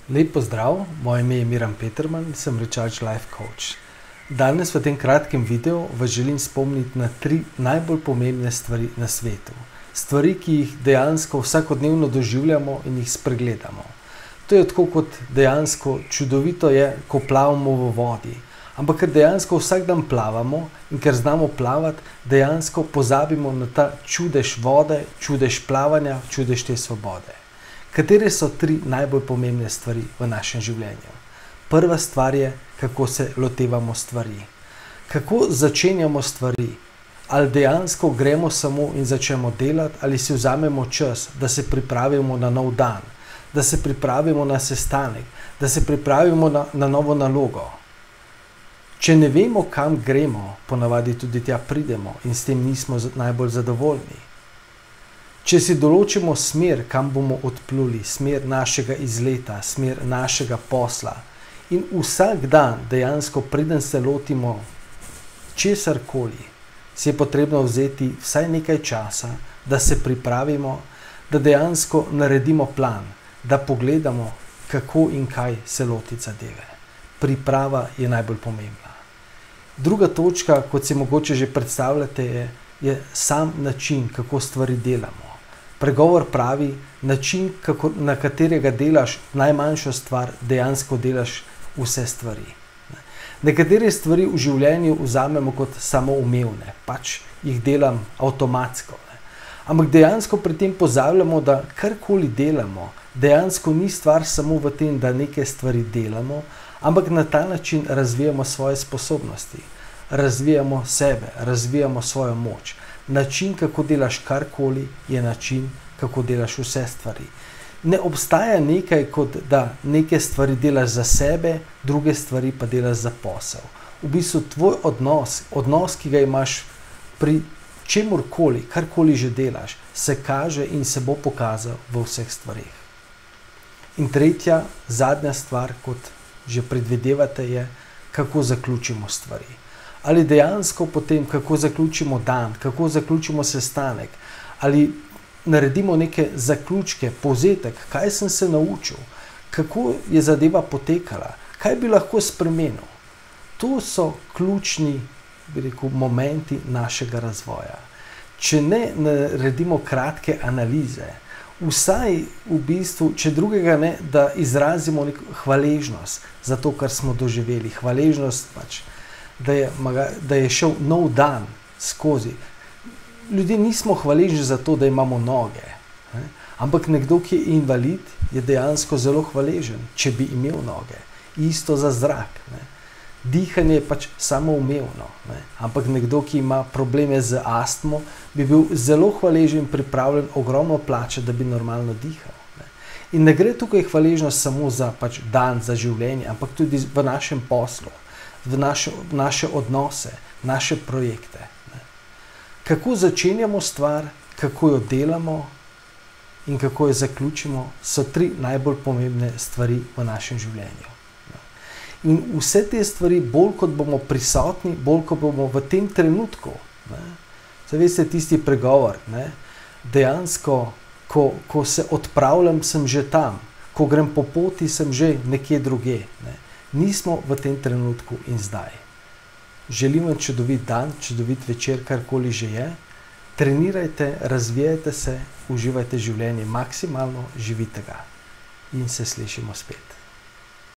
Lep pozdrav, moje ime je Miran Peterman, sem Recharge Life Coach. Danes v tem kratkem videu vas želim spomniti na 3 najbolj pomembne stvari na svetu. Stvari, ki jih dejansko vsakodnevno doživljamo in jih spregledamo. To je tako kot dejansko čudovito je, ko plavamo v vodi. Ampak ker dejansko vsak dan plavamo in ker znamo plavati, dejansko pozabimo na ta čudež vode, čudež plavanja, čudež te svobode. Katere so 3 najbolj pomembne stvari v našem življenju? Prva stvar je, kako se lotevamo stvari. Kako začenjamo stvari? Ali dejansko gremo samo in začnemo delati, ali si vzamemo čas, da se pripravimo na nov dan, da se pripravimo na sestanek, da se pripravimo na novo nalogo. Če ne vemo, kam gremo, ponavadi tudi tja pridemo in s tem nismo najbolj zadovoljni. Če si določimo smer, kam bomo odpluli, smer našega izleta, smer našega posla in vsak dan dejansko preden se lotimo česarkoli, si je potrebno vzeti vsaj nekaj časa, da se pripravimo, da dejansko naredimo plan, da pogledamo, kako in kaj se lotiti zadeve. Priprava je najbolj pomembna. Druga točka, kot si mogoče že predstavljate, je sam način, kako stvari delamo. Pregovor pravi, način, na katerega delaš najmanjšo stvar, dejansko delaš vse stvari. Nekatere stvari v življenju vzamemo kot samoumevne, pač jih delam avtomatsko. Ampak dejansko pri tem pozabljamo, da karkoli delamo, dejansko ni stvar samo v tem, da neke stvari delamo, ampak na ta način razvijamo svoje sposobnosti, razvijamo sebe, razvijamo svojo moč. Način, kako delaš karkoli, je način, kako delaš vse stvari. Ne obstaja nekaj, kot da neke stvari delaš za sebe, druge stvari pa delaš za posel. V bistvu tvoj odnos, ki ga imaš pri čemurkoli, karkoli že delaš, se kaže in se bo pokazal v vseh stvarih. In tretja, zadnja stvar, kot že predvidevate, je, kako zaključimo stvari. Ali dejansko potem, kako zaključimo dan, kako zaključimo sestanek, ali naredimo neke zaključke, povzetek, kaj sem se naučil, kako je zadeva potekala, kaj bi lahko spremenil. To so ključni, bi rekel, momenti našega razvoja. Če ne naredimo kratke analize, vsaj v bistvu, če drugega ne, da izrazimo neko hvaležnost za to, kar smo doživeli, hvaležnost pač, da je šel nov dan skozi. Ljudje nismo hvaležni za to, da imamo noge, ampak nekdo, ki je invalid, je dejansko zelo hvaležen, če bi imel noge. Isto za zrak. Dihanje je pač samoumevno, ampak nekdo, ki ima probleme z astmo, bi bil zelo hvaležen, pripravljen ogromno plačati, da bi normalno dihal. In ne gre tukaj hvaležnost samo za pač dan, za življenje, ampak tudi v našem poslu, v naše odnose, naše projekte. Kako začenjamo stvar, kako jo delamo in kako jo zaključimo, so 3 najbolj pomembne stvari v našem življenju. In vse te stvari, bolj kot bomo prisotni, bolj kot bomo v tem trenutku, veste tisti pregovor, dejansko, ko se odpravljam, sem že tam, ko grem po poti, sem že nekje drugje. Nismo v tem trenutku in zdaj. Želim vam čudovit dan, čudovit večer, karkoli že je. Trenirajte, razvijajte se, uživajte življenje maksimalno, živite ga. In se slišimo spet.